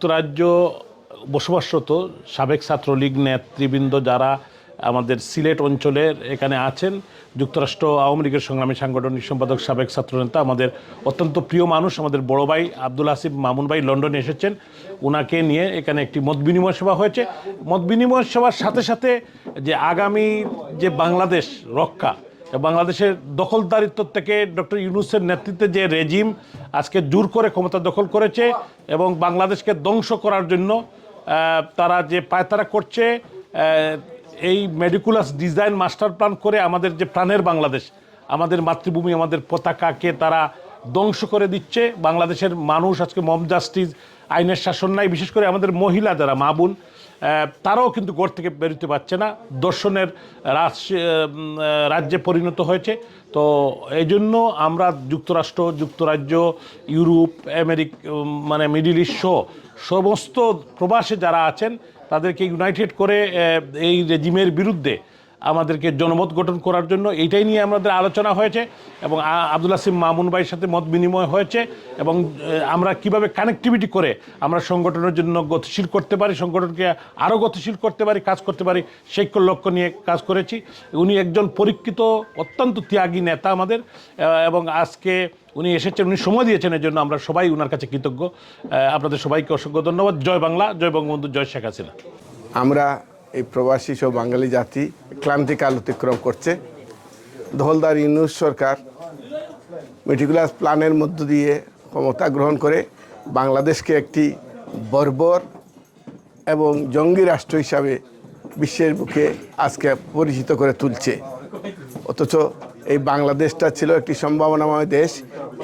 যুক্তরাজ্য বসবাসরত সাবেক ছাত্রলীগ নেতৃবৃন্দ যারা আমাদের সিলেট অঞ্চলের এখানে আছেন, যুক্তরাষ্ট্র আওয়ামী লীগের সংগ্রামী সাংগঠনিক সম্পাদক সাবেক ছাত্রনেতা আমাদের অত্যন্ত প্রিয় মানুষ, আমাদের বড় ভাই আব্দুল আসিফ মামুন ভাই লন্ডনে এসেছেন। ওনাকে নিয়ে এখানে একটি মত বিনিময় সভা হয়েছে। মত বিনিময় সভার সাথে সাথে যে আগামী যে বাংলাদেশ রক্ষা, বাংলাদেশের দখলদারিত্ব থেকে ডক্টর ইউনূসের নেতৃত্বে যে রেজিম আজকে জোর করে ক্ষমতা দখল করেছে এবং বাংলাদেশকে ধ্বংস করার জন্য তারা যে পায়তারা করছে, এই মেডিকুলাস ডিজাইন মাস্টার প্ল্যান করে আমাদের যে প্রাণের বাংলাদেশ, আমাদের মাতৃভূমি, আমাদের পতাকাকে তারা ধ্বংস করে দিচ্ছে। বাংলাদেশের মানুষ আজকে মব জাস্টিস, আইনের শাসন নাই। বিশেষ করে আমাদের মহিলা যারা মা বোন, তারাও কিন্তু ঘর থেকে বেরোতে পারছে না, দর্শনের রাজ্যে পরিণত হয়েছে। তো এই জন্য আমরা যুক্তরাষ্ট্র, যুক্তরাজ্য, ইউরোপ, আমেরিকা, মানে মিডিল ইস্ট সহ সমস্ত প্রবাসে যারা আছেন তাদেরকে ইউনাইটেড করে এই রেজিমের বিরুদ্ধে আমাদেরকে জনমত গঠন করার জন্য এইটাই নিয়ে আমাদের আলোচনা হয়েছে এবং আব্দুল আসিফ মামুন ভাইয়ের সাথে মত বিনিময় হয়েছে এবং আমরা কিভাবে কানেক্টিভিটি করে আমরা সংগঠনের জন্য গতিশীল করতে পারি, সংগঠনকে আরও গতিশীল করতে পারি, কাজ করতে পারি, সেই লক্ষ্য নিয়ে কাজ করেছি। উনি একজন পরীক্ষিত অত্যন্ত ত্যাগী নেতা আমাদের, এবং আজকে উনি এসেছেন, উনি সময় দিয়েছেন, এর জন্য আমরা সবাই ওনার কাছে কৃতজ্ঞ। আপনাদের সবাইকে অসংখ্য ধন্যবাদ। জয় বাংলা, জয় বঙ্গবন্ধু, জয় শেখ হাসিনা। আমরা এই প্রবাসী সব বাঙালি জাতি ক্লান্তিকাল অতিক্রম করছে। দখলদার ইউনূস সরকার মেটিকুলাস প্ল্যানের মধ্য দিয়ে ক্ষমতা গ্রহণ করে বাংলাদেশকে একটি বর্বর এবং জঙ্গি রাষ্ট্র হিসাবে বিশ্বের বুকে আজকে পরিচিত করে তুলছে। অথচ এই বাংলাদেশটা ছিল একটি সম্ভাবনাময় দেশ,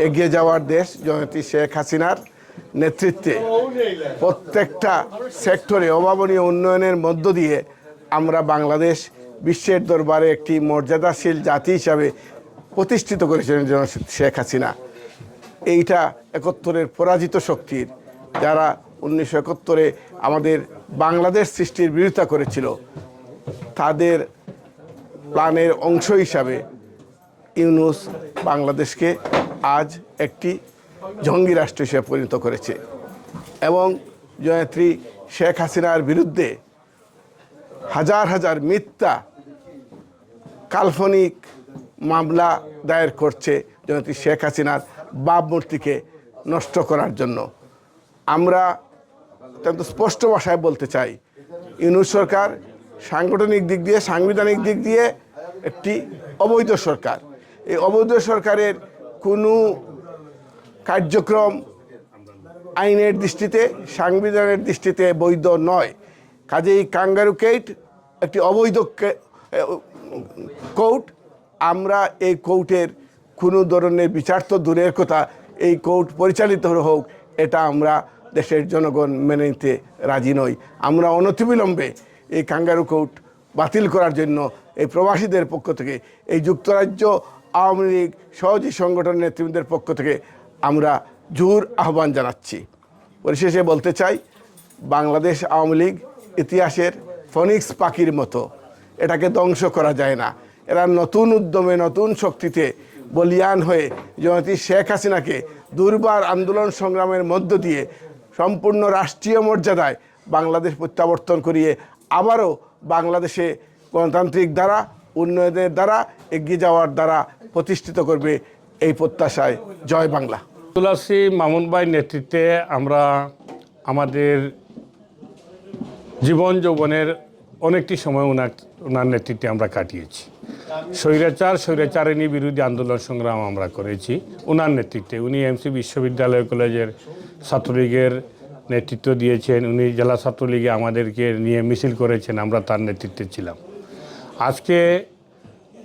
এগিয়ে যাওয়ার দেশ। জননেত্রী শেখ হাসিনার নেতৃত্বে প্রত্যেকটা সেক্টরে অভাবনীয় উন্নয়নের মধ্য দিয়ে আমরা বাংলাদেশ বিশ্বের দরবারে একটি মর্যাদাশীল জাতি হিসাবে প্রতিষ্ঠিত করেছিলেন শেখ হাসিনা। এইটা 71-এর পরাজিত শক্তির, যারা 1971-এ আমাদের বাংলাদেশ সৃষ্টির বিরোধিতা করেছিল, তাদের প্ল্যানের অংশ হিসাবে ইউনূস বাংলাদেশকে আজ একটি জঙ্গি রাষ্ট্র হিসেবে পরিণত করেছে এবং জননেত্রী শেখ হাসিনার বিরুদ্ধে হাজার হাজার মিথ্যা কাল্পনিক মামলা দায়ের করছে জননেত্রী শেখ হাসিনার ভাবমূর্তিকে নষ্ট করার জন্য। আমরা অত্যন্ত স্পষ্ট ভাষায় বলতে চাই, ইউনূস সরকার সাংগঠনিক দিক দিয়ে, সাংবিধানিক দিক দিয়ে একটি অবৈধ সরকার। এই অবৈধ সরকারের কোনো কার্যক্রম আইনের দৃষ্টিতে, সাংবিধানের দৃষ্টিতে বৈধ নয়। কাজেই কাঙ্গারু কোর্ট একটি অবৈধ কোর্ট। আমরা এই কোর্টের কোনো ধরনের বিচার তো দূরের কথা, এই কোর্ট পরিচালিত হোক, এটা আমরা দেশের জনগণ মেনে নিতে রাজি নই। আমরা অনতিবিলম্বে এই কাঙ্গারু কোর্ট বাতিল করার জন্য এই প্রবাসীদের পক্ষ থেকে, এই যুক্তরাজ্য আওয়ামী লীগ সহযোগী সংগঠনের নেতৃবৃন্দের পক্ষ থেকে আমরা জোর আহ্বান জানাচ্ছি। পরিশেষে বলতে চাই, বাংলাদেশ আওয়ামী লীগ ইতিহাসের ফনিক্স পাখির মতো, এটাকে ধ্বংস করা যায় না। এরা নতুন উদ্যমে, নতুন শক্তিতে বলিয়ান হয়ে জননেত্রী শেখ হাসিনাকে দুর্বার আন্দোলন সংগ্রামের মধ্য দিয়ে সম্পূর্ণ রাষ্ট্রীয় মর্যাদায় বাংলাদেশ প্রত্যাবর্তন করিয়ে আবারও বাংলাদেশে গণতান্ত্রিক দ্বারা, উন্নয়নের দ্বারা, এগিয়ে যাওয়ার দ্বারা প্রতিষ্ঠিত করবে, এই প্রত্যাশায় জয় বাংলা। আব্দুল আসিফ মামুন ভাইয়ের নেতৃত্বে আমরা আমাদের জীবন যৌবনের অনেকটি সময় ওনার নেতৃত্বে আমরা কাটিয়েছি। স্বৈরাচারিণী বিরোধী আন্দোলন সংগ্রাম আমরা করেছি ওনার নেতৃত্বে। উনি এমসি বিশ্ববিদ্যালয় কলেজের ছাত্রলীগের নেতৃত্ব দিয়েছেন, উনি জেলা ছাত্রলীগে আমাদেরকে নিয়ে মিছিল করেছেন, আমরা তার নেতৃত্বে ছিলাম। আজকে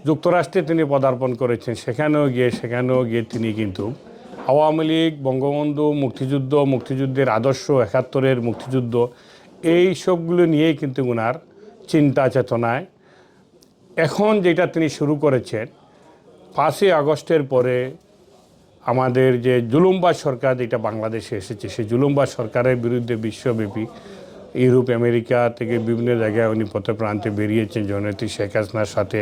যুক্তরাষ্ট্রে তিনি পদার্পণ করেছেন, সেখানেও গিয়ে তিনি কিন্তু আওয়ামী লীগ, বঙ্গবন্ধু, মুক্তিযুদ্ধের আদর্শ, 71-এর মুক্তিযুদ্ধ, এই সবগুলো নিয়েই কিন্তু ওনার চিন্তা চেতনায় এখন যেটা তিনি শুরু করেছেন, 5ই আগস্টের পরে আমাদের যে জুলুমবাজ সরকার যেটা বাংলাদেশে এসেছে, সেই জুলুমবাজ সরকারের বিরুদ্ধে বিশ্বব্যাপী ইউরোপ, আমেরিকা থেকে বিভিন্ন জায়গায় উনি পথে প্রান্তে বেরিয়েছেন। জননেত্রী শেখ হাসিনার সাথে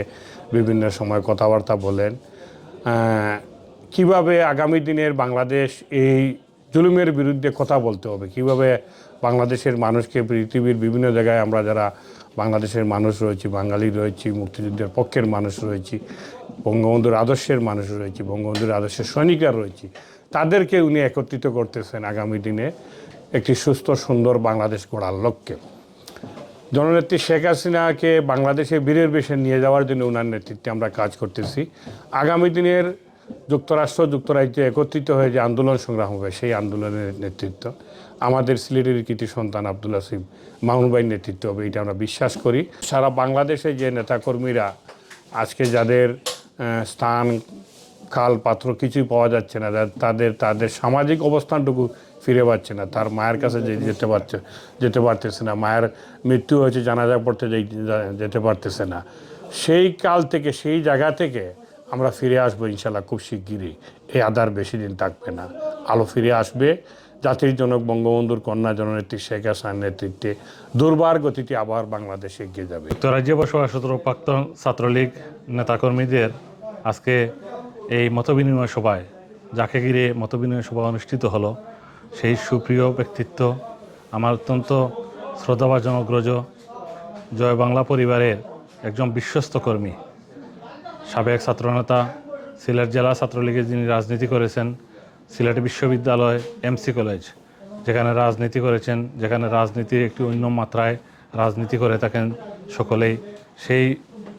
বিভিন্ন সময় কথাবার্তা বলেন, কিভাবে আগামী দিনের বাংলাদেশ এই জুলুমের বিরুদ্ধে কথা বলতে হবে, কিভাবে বাংলাদেশের মানুষকে পৃথিবীর বিভিন্ন জায়গায় আমরা যারা বাংলাদেশের মানুষ রয়েছি, বাঙালি রয়েছি, মুক্তিযুদ্ধের পক্ষের মানুষ রয়েছি, বঙ্গবন্ধুর আদর্শের মানুষ রয়েছি, বঙ্গবন্ধুর আদর্শের সৈনিকরা রয়েছি, তাদেরকে উনি একত্রিত করতেছেন আগামী দিনে একটি সুস্থ সুন্দর বাংলাদেশ গড়ার লক্ষ্যে। জননেত্রী শেখ হাসিনাকে বাংলাদেশে বীরের বেশে নিয়ে যাওয়ার জন্য ওনার নেতৃত্বে আমরা কাজ করতেছি। আগামী দিনের যুক্তরাজ্যে একত্রিত হয়ে যে আন্দোলন সংগ্রাম হবে, সেই আন্দোলনের নেতৃত্ব আমাদের সিলেটের কৃতি সন্তান আব্দুল হাসিব মামুন ভাইয়ের নেতৃত্ব হবে, এটা আমরা বিশ্বাস করি। সারা বাংলাদেশে যে নেতাকর্মীরা আজকে যাদের স্থান কাল পাত্র কিছুই পাওয়া যাচ্ছে না, তাদের সামাজিক অবস্থানটুকু ফিরে পাচ্ছে না, তার মায়ের কাছে যেতে পারতেছে না, মায়ের মৃত্যু হয়েছে জানাজা পড়তে যেতে পারতেছে না, সেই কাল থেকে সেই জায়গা থেকে আমরা ফিরে আসবো ইনশাল্লাহ খুব শিগগিরই। এই আধার বেশি দিন থাকবে না, আলো ফিরে আসবে। জাতির জনক বঙ্গবন্ধুর কন্যা জননেত্রী শেখ হাসিনার নেতৃত্বে দুর্বার গতিতে আবার বাংলাদেশে এগিয়ে যাবে। যুক্তরাজ্যে বসবাসরত প্রাক্তন ছাত্রলীগ নেতাকর্মীদের আজকে এই মতবিনিময় সভায়, যাকে ঘিরে মতবিনিময় সভা অনুষ্ঠিত হলো, সেই সুপ্রিয় ব্যক্তিত্ব, আমার অত্যন্ত শ্রদ্ধাভাজন অগ্রজ, জয় বাংলা পরিবারের একজন বিশ্বস্ত কর্মী, সাবেক ছাত্রনেতা, সিলেট জেলা ছাত্রলীগের যিনি রাজনীতি করেছেন, সিলেট বিশ্ববিদ্যালয় এমসি কলেজ যেখানে রাজনীতি করেছেন, যেখানে রাজনীতির একটি অন্য মাত্রায় রাজনীতি করে থাকেন সকলেই, সেই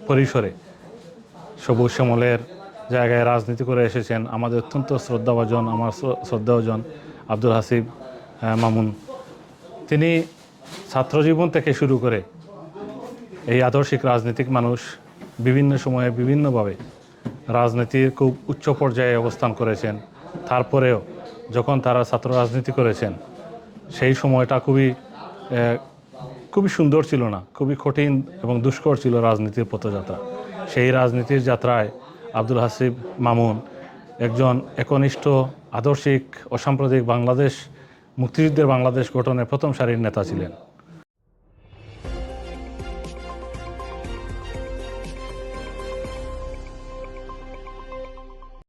পরিসরে সবুজ শ্যামলের জায়গায় রাজনীতি করে এসেছেন আমাদের অত্যন্ত শ্রদ্ধাভাজন, আমার শ্রদ্ধাভাজন আব্দুল হাসিব মামুন। তিনি ছাত্রজীবন থেকে শুরু করে এই আদর্শিক রাজনীতিক মানুষ, বিভিন্ন সময়ে বিভিন্নভাবে রাজনীতির খুব উচ্চ পর্যায়ে অবস্থান করেছেন। তারপরেও যখন তারা ছাত্র রাজনীতি করেছেন, সেই সময়টা খুবই সুন্দর ছিল না, খুবই কঠিন এবং দুষ্কর ছিল রাজনীতির পথযাত্রা। সেই রাজনীতির যাত্রায় আব্দুল হাসিব মামুন একজন একনিষ্ঠ আদর্শিক অসাম্প্রদায়িক বাংলাদেশ, মুক্তিযুদ্ধের বাংলাদেশ গঠনের প্রথম সারির নেতা ছিলেন।